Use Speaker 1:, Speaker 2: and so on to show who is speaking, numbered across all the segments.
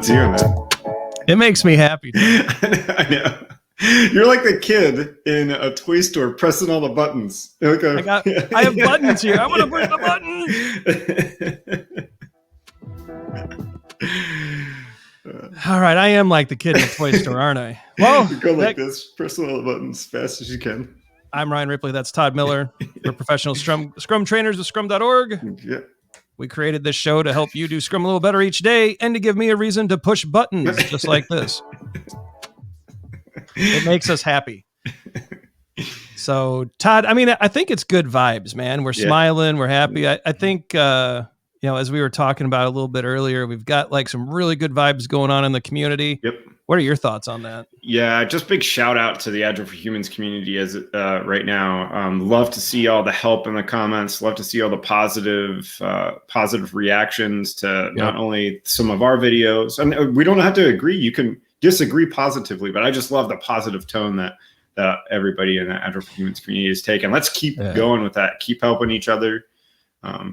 Speaker 1: doing that.
Speaker 2: It makes me happy.
Speaker 1: I know. You're like the kid in a toy store pressing all the buttons. Like
Speaker 2: I have buttons here. I want to push the button. All right, I am like the kid in the toy store, aren't I? Well,
Speaker 1: you go like this, pressing all the buttons as fast as you can.
Speaker 2: I'm Ryan Ripley. That's Todd Miller. We're professional Scrum trainers with Scrum.org.
Speaker 1: Yeah.
Speaker 2: We created this show to help you do Scrum a little better each day and to give me a reason to push buttons just like this. It makes us happy. So, Todd, I mean, I think it's good vibes, man. We're smiling. We're happy. I think, as we were talking about a little bit earlier, we've got like some really good vibes going on in the community.
Speaker 1: Yep.
Speaker 2: What are your thoughts on that?
Speaker 1: Yeah, just big shout out to the Agile for Humans community as right now. Love to see all the help in the comments. Love to see all the positive reactions to not only some of our videos. And we don't have to agree. You can disagree positively, but I just love the positive tone that everybody in the Agile for Humans community is taking. Let's keep going with that. Keep helping each other.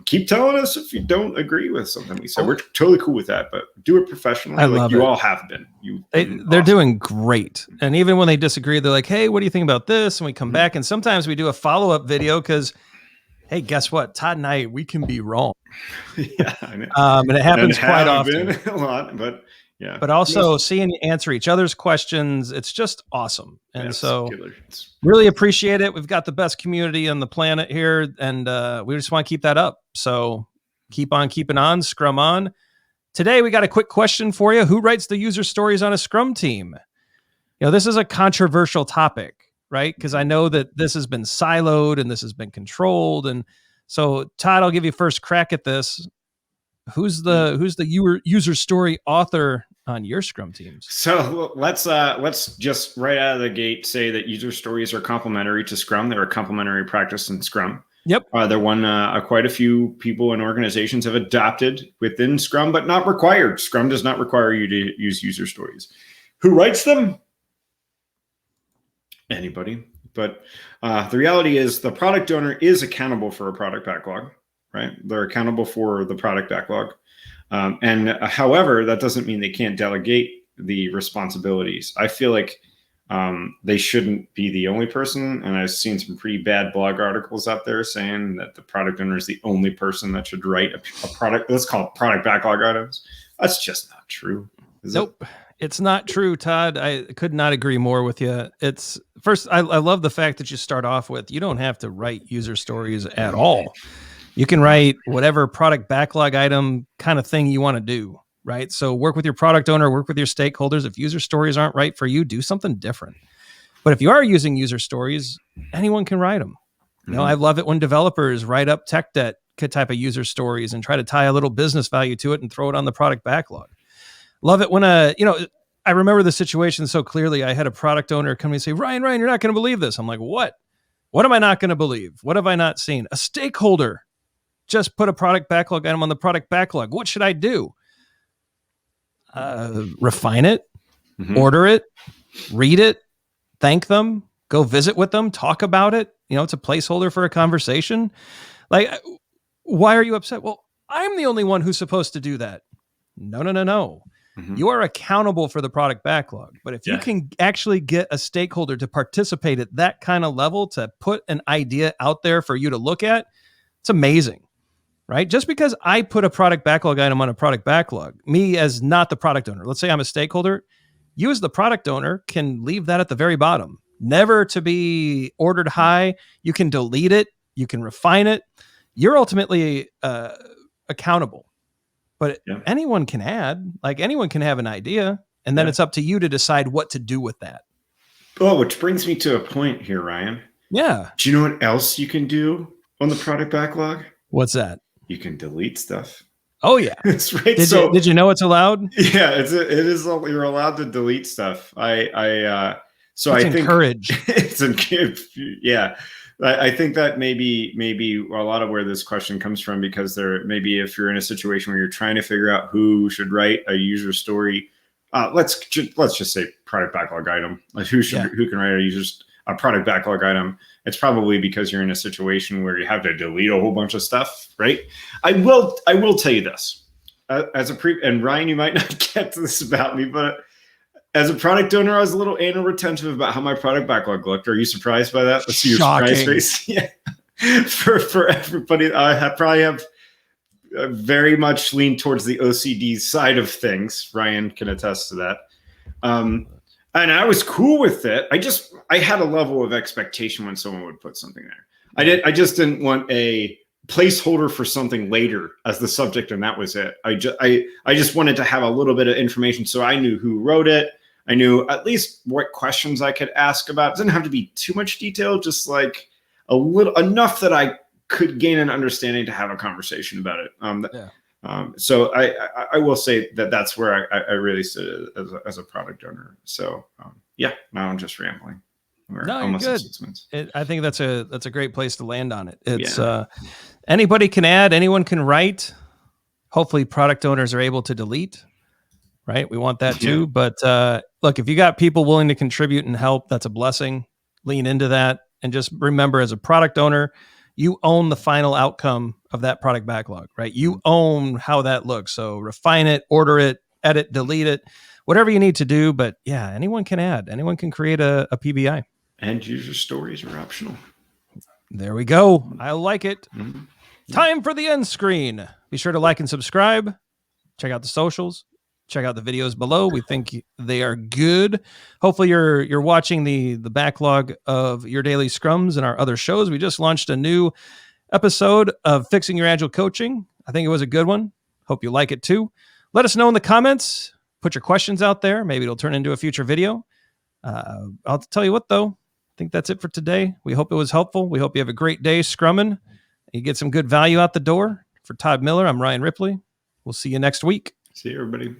Speaker 1: Keep telling us if you don't agree with something we said. We're totally cool with that, but do it professionally.
Speaker 2: I love
Speaker 1: you
Speaker 2: it.
Speaker 1: all have been.
Speaker 2: They're doing great. And even when they disagree, they're like, hey, what do you think about this? And we come back, and sometimes we do a follow-up video because, hey, guess what? Todd and I, we can be wrong.
Speaker 1: Yeah, I know.
Speaker 2: And it happens quite often.
Speaker 1: Been a lot, but yeah.
Speaker 2: But also seeing you answer each other's questions, it's just awesome. And so
Speaker 1: it's
Speaker 2: really appreciate it. We've got the best community on the planet here, and we just want to keep that up. So keep on keeping on, Scrum on. Today, we got a quick question for you. Who writes the user stories on a Scrum team? This is a controversial topic, right? Because I know that this has been siloed and this has been controlled. And so, Todd, I'll give you first crack at this. Who's the user story author on your Scrum teams?
Speaker 1: So let's just right out of the gate say that user stories are complementary to Scrum. They're a complementary practice in Scrum.
Speaker 2: Yep.
Speaker 1: They're one quite a few people and organizations have adopted within Scrum, but not required. Scrum does not require you to use user stories. Who writes them? Anybody. But the reality is the product owner is accountable for a product backlog. Right? They're accountable for the product backlog. However, that doesn't mean they can't delegate the responsibilities. I feel like they shouldn't be the only person. And I've seen some pretty bad blog articles out there saying that the product owner is the only person that should write a product. Let's call it product backlog items. That's just not true.
Speaker 2: Nope. It's not true, Todd. I could not agree more with you. It's first, I love the fact that you start off with, you don't have to write user stories at all. You can write whatever product backlog item kind of thing you want to do, right? So work with your product owner, work with your stakeholders. If user stories aren't right for you, do something different. But if you are using user stories, anyone can write them. I love it when developers write up tech debt type of user stories and try to tie a little business value to it and throw it on the product backlog. Love it when I remember the situation so clearly. I had a product owner come and say, Ryan, you're not going to believe this. I'm like, what? What am I not going to believe? What have I not seen? A stakeholder just put a product backlog item on the product backlog. What should I do? Refine it, order it, read it, thank them, go visit with them, talk about it. It's a placeholder for a conversation. Like, why are you upset? Well, I'm the only one who's supposed to do that. No. You are accountable for the product backlog. But if you can actually get a stakeholder to participate at that kind of level, to put an idea out there for you to look at, it's amazing. Right? Just because I put a product backlog item on a product backlog, me as not the product owner, let's say I'm a stakeholder, you as the product owner can leave that at the very bottom, never to be ordered high. You can delete it. You can refine it. You're ultimately accountable, but anyone can add, like anyone can have an idea, and then it's up to you to decide what to do with that.
Speaker 1: Oh, which brings me to a point here, Ryan.
Speaker 2: Yeah.
Speaker 1: Do you know what else you can do on the product backlog?
Speaker 2: What's that?
Speaker 1: You can delete stuff.
Speaker 2: Oh yeah,
Speaker 1: that's right.
Speaker 2: Did you know it's allowed?
Speaker 1: Yeah, it is. You're allowed to delete stuff. I think
Speaker 2: encouraged.
Speaker 1: It's encouraged. Yeah, I think that maybe a lot of where this question comes from, because maybe if you're in a situation where you're trying to figure out who should write a user story, let's just say product backlog item. Like who can write a product backlog item? It's probably because you're in a situation where you have to delete a whole bunch of stuff, right? I will tell you this. and Ryan, you might not get this about me, but as a product owner, I was a little anal retentive about how my product backlog looked. Are you surprised by that? Let's see your surprise face. Yeah. For everybody, probably have very much leaned towards the OCD side of things. Ryan can attest to that. And I was cool with it. I had a level of expectation when someone would put something there. I just didn't want a placeholder for something later as the subject, and that was it. I just wanted to have a little bit of information so I knew who wrote it. I knew at least what questions I could ask about. It didn't have to be too much detail, just like a little enough that I could gain an understanding to have a conversation about it. So I will say that that's where I really stood as a product owner. So now I'm just rambling. We're almost
Speaker 2: good.
Speaker 1: 6 minutes.
Speaker 2: I think that's a great place to land on it. It's anybody can add, anyone can write. Hopefully product owners are able to delete, right? We want that too. But look, if you got people willing to contribute and help, that's a blessing. Lean into that. And just remember, as a product owner, you own the final outcome of that product backlog, right? You own how that looks. So refine it, order it, edit, delete it, whatever you need to do. But yeah, anyone can add. Anyone can create a PBI.
Speaker 1: And user stories are optional.
Speaker 2: There we go. I like it. Mm-hmm. Time for the end screen. Be sure to like and subscribe. Check out the socials. Check out the videos below. We think they are good. Hopefully you're watching the backlog of Your Daily Scrums and our other shows. We just launched a new episode of Fixing Your Agile Coaching. I think it was a good one. Hope you like it too. Let us know in the comments. Put your questions out there. Maybe it'll turn into a future video. I'll tell you what, though. I think that's it for today. We hope it was helpful. We hope you have a great day scrumming. You get some good value out the door. For Todd Miller, I'm Ryan Ripley. We'll see you next week.
Speaker 1: See you, everybody.